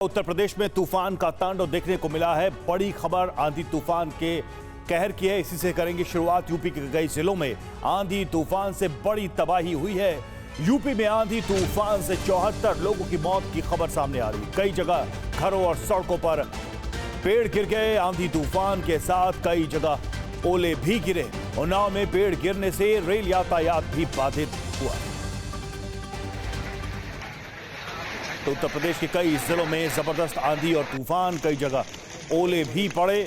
उत्तर प्रदेश में तूफान का तांडव देखने को मिला है। बड़ी खबर आंधी तूफान के कहर की है। इसी से करेंगे शुरुआत। यूपी के कई जिलों में आंधी तूफान से बड़ी तबाही हुई है। यूपी में आंधी तूफान से 74 लोगों की मौत की खबर सामने आ रही है। कई जगह घरों और सड़कों पर पेड़ गिर गए। आंधी तूफान के साथ कई जगह ओले भी गिरे। उन्नाव में पेड़ गिरने से रेल यातायात भी बाधित हुआ। तो उत्तर प्रदेश के कई जिलों में जबरदस्त आंधी और तूफान, कई जगह ओले भी पड़े।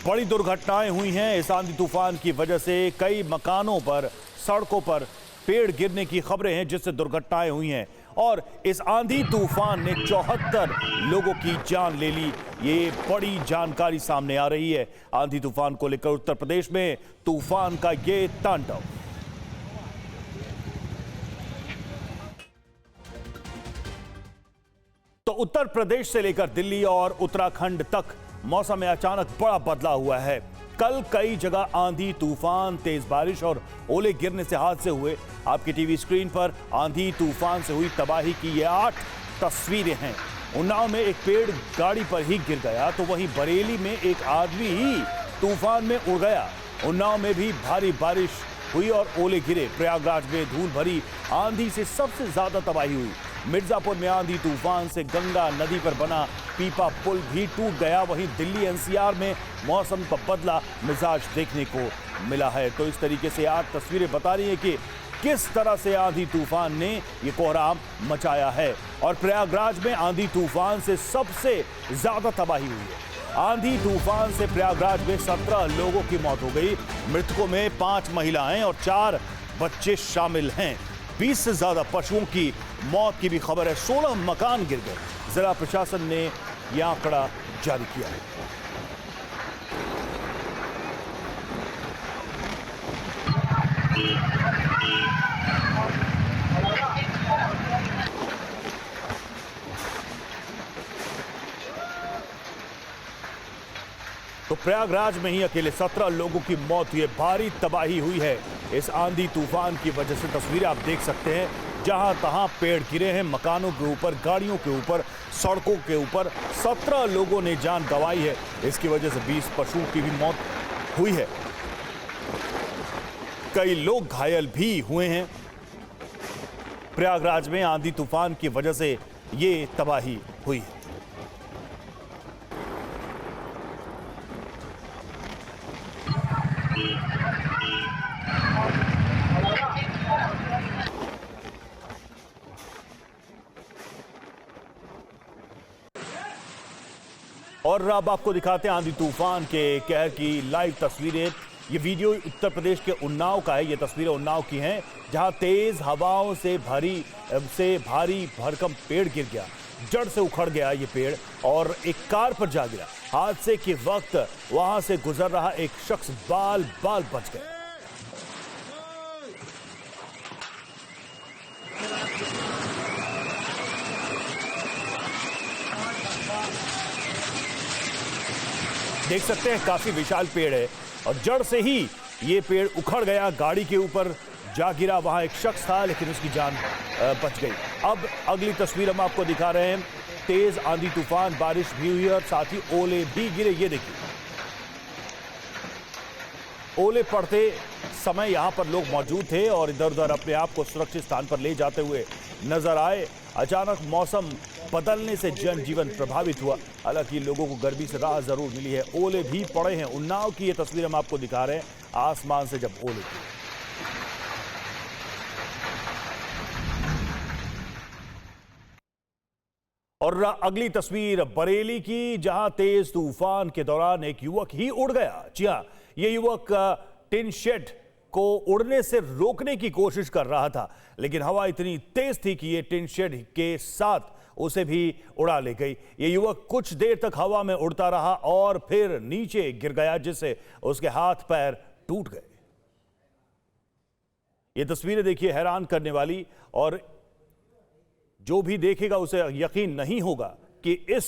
बड़ी दुर्घटनाएं हुई हैं। इस आंधी तूफान की वजह से कई मकानों पर, सड़कों पर पेड़ गिरने की खबरें हैं, जिससे दुर्घटनाएं हुई हैं। और इस आंधी तूफान ने 74 लोगों की जान ले ली। ये बड़ी जानकारी सामने आ रही है। आंधी तूफान को लेकर उत्तर प्रदेश में तूफान का ये तांडव। तो उत्तर प्रदेश से लेकर दिल्ली और उत्तराखंड तक मौसम में अचानक बड़ा बदलाव हुआ है। कल कई जगह आंधी तूफान, तेज बारिश और ओले गिरने से हादसे हुए। आपकी टीवी स्क्रीन पर आंधी तूफान से हुई तबाही की ये 8 तस्वीरें हैं। उन्नाव में एक पेड़ गाड़ी पर ही गिर गया, तो वहीं बरेली में एक आदमी ही तूफान में उड़ गया। उन्नाव में भी भारी बारिश हुई और ओले गिरे। प्रयागराज में धूल भरी आंधी से सबसे ज्यादा तबाही हुई। मिर्जापुर में आंधी तूफान से गंगा नदी पर बना पीपा पुल भी टूट गया। वहीं दिल्ली एनसीआर में मौसम का बदला मिजाज देखने को मिला है। तो इस तरीके से 8 तस्वीरें बता रही हैं कि किस तरह से आंधी तूफान ने ये कोहराम मचाया है। और प्रयागराज में आंधी तूफान से सबसे ज्यादा तबाही हुई है। आंधी तूफान से प्रयागराज में 17 लोगों की मौत हो गई। मृतकों में 5 महिलाएं और 4 बच्चे शामिल हैं। 20 से ज्यादा पशुओं की मौत की भी खबर है। 16 मकान गिर गए। जिला प्रशासन ने यह आंकड़ा जारी किया है। तो प्रयागराज में ही अकेले 17 लोगों की मौत हुई है। भारी तबाही हुई है इस आंधी तूफान की वजह से। तस्वीरें आप देख सकते हैं, जहां तहां पेड़ गिरे हैं, मकानों के ऊपर, गाड़ियों के ऊपर, सड़कों के ऊपर। 17 लोगों ने जान गंवाई है। इसकी वजह से 20 पशुओं की भी मौत हुई है। कई लोग घायल भी हुए हैं। प्रयागराज में आंधी तूफान की वजह से ये तबाही हुई है। और अब आपको दिखाते हैं आंधी तूफान के कहर की लाइव तस्वीरें। ये वीडियो उत्तर प्रदेश के उन्नाव का है। ये तस्वीरें उन्नाव की हैं, जहां तेज हवाओं से भारी भरकम पेड़ गिर गया। जड़ से उखड़ गया ये पेड़ और एक कार पर जा गिरा। हादसे के वक्त वहां से गुजर रहा एक शख्स बाल बाल बच गया। देख सकते हैं, काफी विशाल पेड़ है और जड़ से ही ये पेड़ उखड़ गया, गाड़ी के ऊपर जा गिरा। वहां एक शख्स था, लेकिन उसकी जान बच गई। अब अगली तस्वीर हम आपको दिखा रहे हैं। तेज आंधी तूफान, बारिश भी हुई और साथ ही ओले भी गिरे। ये देखिए, ओले पड़ते समय यहां पर लोग मौजूद थे और इधर उधर अपने आप को सुरक्षित स्थान पर ले जाते हुए नजर आए। अचानक मौसम बदलने से जनजीवन प्रभावित हुआ। हालांकि लोगों को गर्मी से राहत जरूर मिली है। ओले भी पड़े हैं। उन्नाव की ये तस्वीर हम आपको दिखा रहे हैं, आसमान से जब ओले गिरे। और अगली तस्वीर बरेली की, जहां तेज तूफान के दौरान एक युवक ही उड़ गया। जी हां, यह युवक टिन शेड को उड़ने से रोकने की कोशिश कर रहा था, लेकिन हवा इतनी तेज थी कि यह टिन शेड के साथ उसे भी उड़ा ले गई। यह युवक कुछ देर तक हवा में उड़ता रहा और फिर नीचे गिर गया, जिससे उसके हाथ पैर टूट गए। ये तस्वीरें देखिए, हैरान करने वाली, और जो भी देखेगा उसे यकीन नहीं होगा कि इस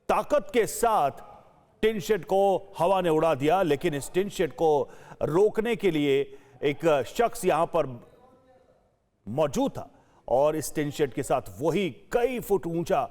ताकत के साथ टिन शेड को हवा ने उड़ा दिया। लेकिन इस टिन शेड को रोकने के लिए एक शख्स यहां पर मौजूद था और इस टिन शेड के साथ वही कई फुट ऊंचा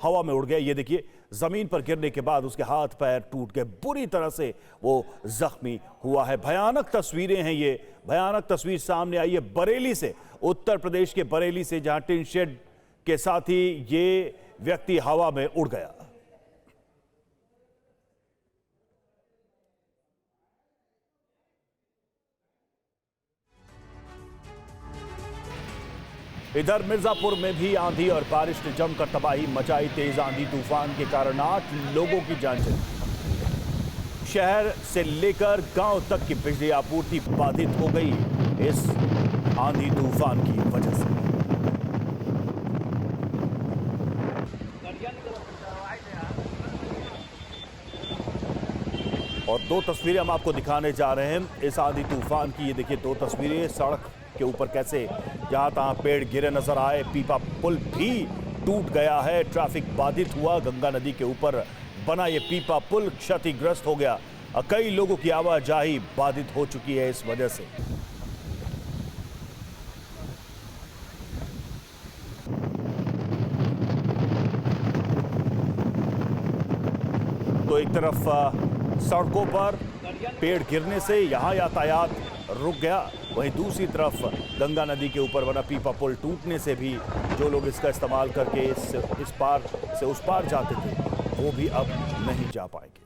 हवा में उड़ गया। ये देखिए, जमीन पर गिरने के बाद उसके हाथ पैर टूट गए, बुरी तरह से वो जख्मी हुआ है। भयानक तस्वीरें हैं ये। भयानक तस्वीर सामने आई है बरेली से, उत्तर प्रदेश के बरेली से, जहां टिन शेड के साथ ही ये व्यक्ति हवा में उड़ गया। इधर मिर्जापुर में भी आंधी और बारिश ने जमकर तबाही मचाई। तेज आंधी तूफान के कारण 8 लोगों की जान चली। शहर से लेकर गांव तक की बिजली आपूर्ति बाधित हो गई इस आंधी तूफान की वजह से। और 2 तस्वीरें हम आपको दिखाने जा रहे हैं इस आंधी तूफान की। ये देखिए 2 तस्वीरें सड़क के ऊपर कैसे जहां तहां पेड़ गिरे नजर आए। पीपा पुल भी टूट गया है, ट्रैफिक बाधित हुआ। गंगा नदी के ऊपर बना ये पीपा पुल क्षतिग्रस्त हो गया। कई लोगों की आवाजाही बाधित हो चुकी है इस वजह से। तो एक तरफ सड़कों पर पेड़ गिरने से यहां यातायात रुक गया, वहीं दूसरी तरफ गंगा नदी के ऊपर बना पीपा पुल टूटने से भी जो लोग इसका इस्तेमाल करके इस पार से उस पार जाते थे वो भी अब नहीं जा पाएंगे।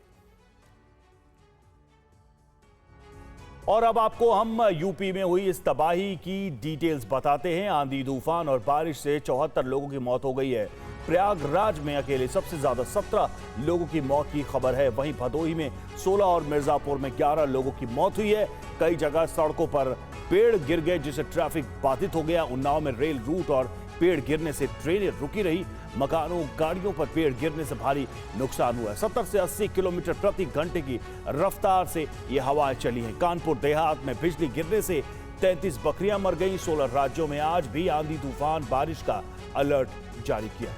और अब आपको हम यूपी में हुई इस तबाही की डिटेल्स बताते हैं। आंधी तूफान और बारिश से 74 लोगों की मौत हो गई है। प्रयागराज में अकेले सबसे ज्यादा 17 लोगों की मौत की खबर है। वहीं भदोही में 16 और मिर्जापुर में 11 लोगों की मौत हुई है। कई जगह सड़कों पर पेड़ गिर गए जिससे ट्रैफिक बाधित हो गया। उन्नाव में रेल रूट और पेड़ गिरने से ट्रेनें रुकी रही। मकानों गाड़ियों पर पेड़ गिरने से भारी नुकसान हुआ है। 70 से 80 किलोमीटर प्रति घंटे की रफ्तार से ये हवाएं चली हैं। कानपुर देहात में बिजली गिरने से 33 बकरियां मर गई। 16 राज्यों में आज भी आंधी तूफान बारिश का अलर्ट जारी किया।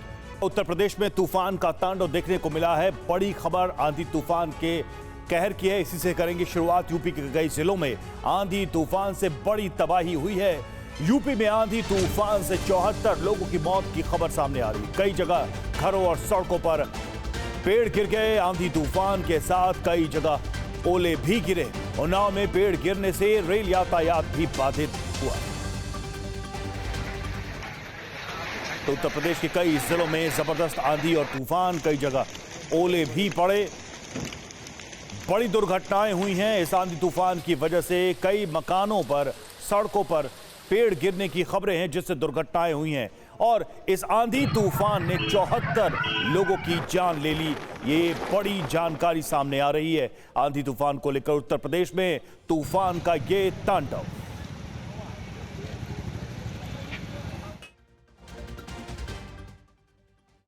उत्तर प्रदेश में तूफान का तांडव देखने को मिला है। बड़ी खबर आंधी तूफान के कहर की है, इसी से करेंगे शुरुआत। यूपी के कई जिलों में आंधी तूफान से बड़ी तबाही हुई है। यूपी में आंधी तूफान से 74 लोगों की मौत की खबर सामने आ रही है। कई जगह घरों और सड़कों पर पेड़ गिर गए। आंधी तूफान के साथ कई जगह ओले भी गिरे। उन्नाव में पेड़ गिरने से रेल यातायात भी बाधित हुआ। तो उत्तर प्रदेश के कई जिलों में जबरदस्त आंधी और तूफान, कई जगह ओले भी पड़े। बड़ी दुर्घटनाएं हुई हैं इस आंधी तूफान की वजह से। कई मकानों पर, सड़कों पर पेड़ गिरने की खबरें हैं जिससे दुर्घटनाएं हुई हैं। और इस आंधी तूफान ने 74 लोगों की जान ले ली। ये बड़ी जानकारी सामने आ रही है आंधी तूफान को लेकर। उत्तर प्रदेश में तूफान का ये तांडव।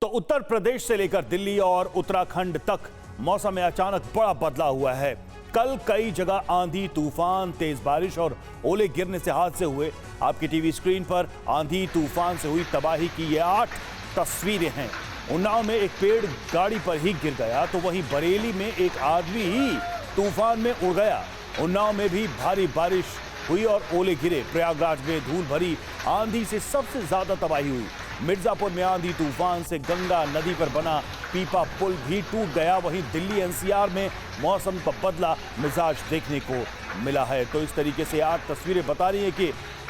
तो उत्तर प्रदेश से लेकर दिल्ली और उत्तराखंड तक मौसम में अचानक बड़ा बदलाव हुआ है। कल कई जगह आंधी तूफान, तेज बारिश और ओले गिरने से हादसे हुए। आपकी टीवी स्क्रीन पर आंधी तूफान से हुई तबाही की ये 8 तस्वीरें हैं। उन्नाव में एक पेड़ गाड़ी पर ही गिर गया, तो वहीं बरेली में एक आदमी ही तूफान में उड़ गया। उन्नाव में भी भारी बारिश हुई और ओले गिरे। प्रयागराज में धूल भरी आंधी से सबसे ज्यादा तबाही हुई। मिर्जापुर में आंधी तूफान से गंगा नदी पर बना पीपा पुल भी टूट गया। वहीं दिल्ली एनसीआर में मौसम का बदला मिजाज देखने को मिला है। तो इस तरीके से 8 तस्वीरें बता रही हैं कि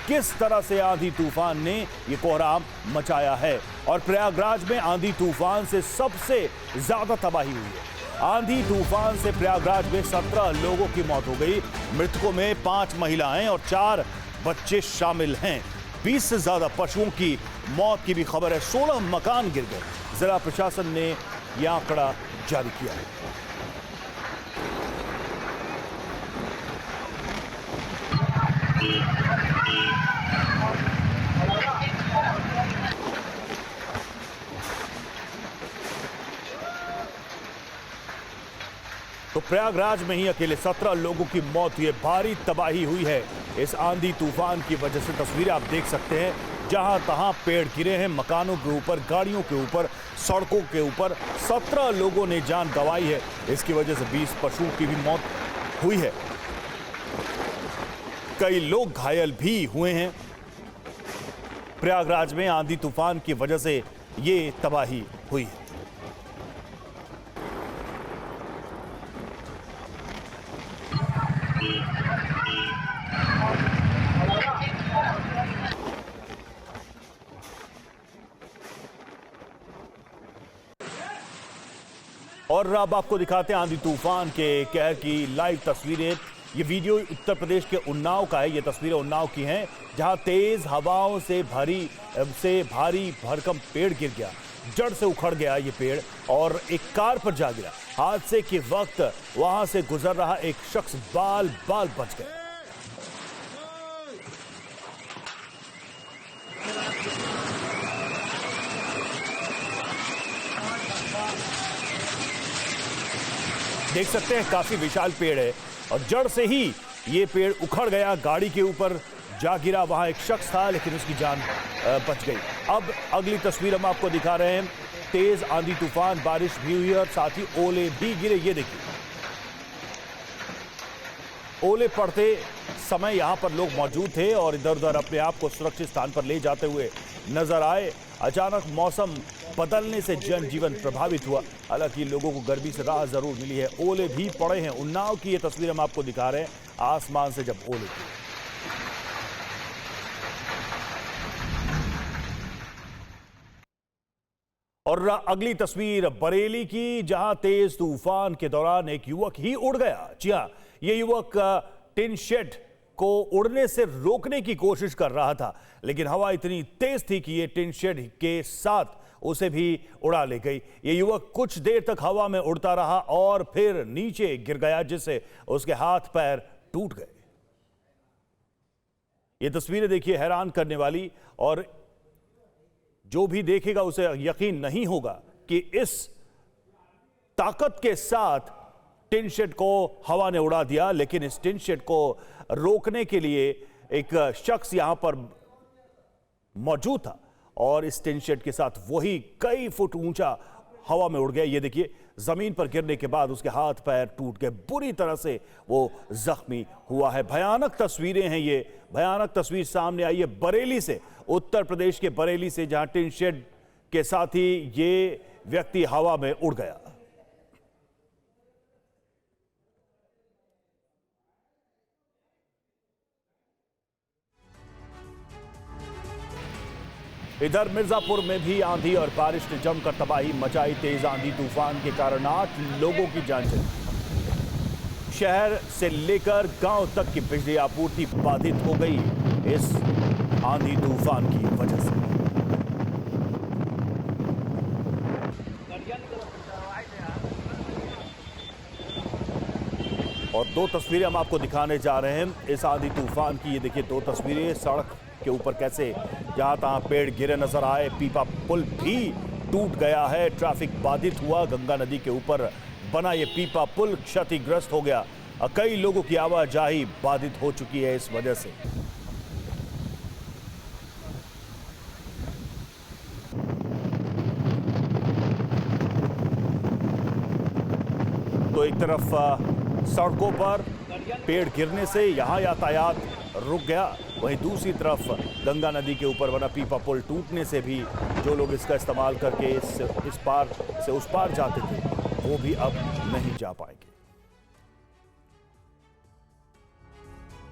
किस तरह से आंधी तूफान ने ये कोहराम मचाया है। और प्रयागराज में आंधी तूफान से सबसे ज्यादा तबाही हुई है। आंधी तूफान से प्रयागराज में 17 लोगों की मौत हो गई। मृतकों में 5 महिलाएं और 4 बच्चे शामिल हैं। 20 से ज्यादा पशुओं की मौत की भी खबर है। 16 मकान गिर गए। जिला प्रशासन ने यह आंकड़ा जारी किया है। तो प्रयागराज में ही अकेले 17 लोगों की मौत हुई है। भारी तबाही हुई है इस आंधी तूफान की वजह से। तस्वीरें आप देख सकते हैं, जहां तहां पेड़ गिरे हैं, मकानों के ऊपर, गाड़ियों के ऊपर, सड़कों के ऊपर। 17 लोगों ने जान गंवाई है। इसकी वजह से 20 पशुओं की भी मौत हुई है। कई लोग घायल भी हुए हैं। प्रयागराज में आंधी तूफान की वजह से ये तबाही हुई है। और अब आपको दिखाते हैं आंधी तूफान के कहर की लाइव तस्वीरें। ये वीडियो उत्तर प्रदेश के उन्नाव का है। ये तस्वीरें उन्नाव की हैं, जहां तेज हवाओं से भारी भरकम पेड़ गिर गया, जड़ से उखड़ गया ये पेड़ और एक कार पर जा गिरा। हादसे के वक्त वहां से गुजर रहा एक शख्स बाल बाल बच गया। देख सकते हैं काफी विशाल पेड़ है और जड़ से ही ये पेड़ उखड़ गया, गाड़ी के ऊपर जा गिरा। वहां एक शख्स था लेकिन उसकी जान बच गई। अब अगली तस्वीर हम आपको दिखा रहे हैं। तेज आंधी तूफान, बारिश भी हुई और साथ ही ओले भी गिरे। ये देखिए, ओले पड़ते समय यहां पर लोग मौजूद थे और इधर उधर अपने आप को सुरक्षित स्थान पर ले जाते हुए नजर आए। अचानक मौसम बदलने से जनजीवन प्रभावित हुआ। हालांकि लोगों को गर्मी से राहत जरूर मिली है। ओले भी पड़े हैं। उन्नाव की ये तस्वीर हम आपको दिखा रहे हैं, आसमान से जब ओले गिरे। और अगली तस्वीर बरेली की, जहां तेज तूफान के दौरान एक युवक ही उड़ गया। जी हां, ये युवक टिन शेड को उड़ने से रोकने की कोशिश कर रहा था, लेकिन हवा इतनी तेज थी कि ये टिन शेड के साथ उसे भी उड़ा ले गई। ये युवक कुछ देर तक हवा में उड़ता रहा और फिर नीचे गिर गया, जिससे उसके हाथ पैर टूट गए। ये तस्वीरें देखिए, हैरान करने वाली, और जो भी देखेगा उसे यकीन नहीं होगा कि इस ताकत के साथ टिन शेड को हवा ने उड़ा दिया। लेकिन इस टिन शेड को रोकने के लिए एक शख्स यहां पर मौजूद था और इस टिन शेड के साथ वही कई फुट ऊंचा हवा में उड़ गया। ये देखिए, जमीन पर गिरने के बाद उसके हाथ पैर टूट गए, बुरी तरह से वो जख्मी हुआ है। भयानक तस्वीरें हैं ये। भयानक तस्वीर सामने आई है बरेली से, उत्तर प्रदेश के बरेली से, जहां टिन शेड के साथ ही ये व्यक्ति हवा में उड़ गया। इधर मिर्जापुर में भी आंधी और बारिश ने जमकर तबाही मचाई। तेज आंधी तूफान के कारण 8 लोगों की जान चली। शहर से लेकर गांव तक की बिजली आपूर्ति बाधित हो गई इस आंधी तूफान की वजह से। और 2 तस्वीरें हम आपको दिखाने जा रहे हैं इस आंधी तूफान की। ये देखिए 2 तस्वीरें सड़क के ऊपर कैसे जहां तहां पेड़ गिरे नजर आए। पीपा पुल भी टूट गया है, ट्रैफिक बाधित हुआ। गंगा नदी के ऊपर बना ये पीपा पुल क्षतिग्रस्त हो गया। कई लोगों की आवाजाही बाधित हो चुकी है इस वजह से। तो एक तरफ सड़कों पर पेड़ गिरने से यहां यातायात रुक गया, वहीं दूसरी तरफ गंगा नदी के ऊपर बना पीपा पुल टूटने से भी जो लोग इसका इस्तेमाल करके इस पार से उस पार जाते थे वो भी अब नहीं जा पाएंगे।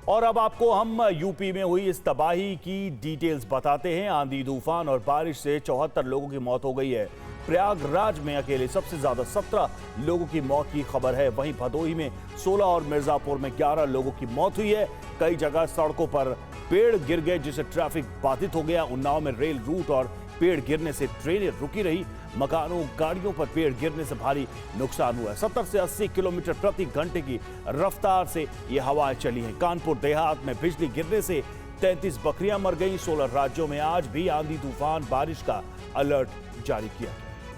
और अब आपको हम यूपी में हुई इस तबाही की डिटेल्स बताते हैं। आंधी तूफान और बारिश से 74 लोगों की मौत हो गई है। प्रयागराज में अकेले सबसे ज्यादा 17 लोगों की मौत की खबर है। वहीं भदोही में 16 और मिर्जापुर में 11 लोगों की मौत हुई है। कई जगह सड़कों पर पेड़ गिर गए जिससे ट्रैफिक बाधित हो गया। उन्नाव में रेल रूट और पेड़ गिरने से ट्रेनें रुकी रही। मकानों, गाड़ियों पर पेड़ गिरने से भारी नुकसान हुआ है। 70 से 80 किलोमीटर प्रति घंटे की रफ्तार से ये हवाएं चली हैं। कानपुर देहात में बिजली गिरने से 33 बकरियां मर गईं। 16 राज्यों में आज भी आंधी तूफान बारिश का अलर्ट जारी किया गया।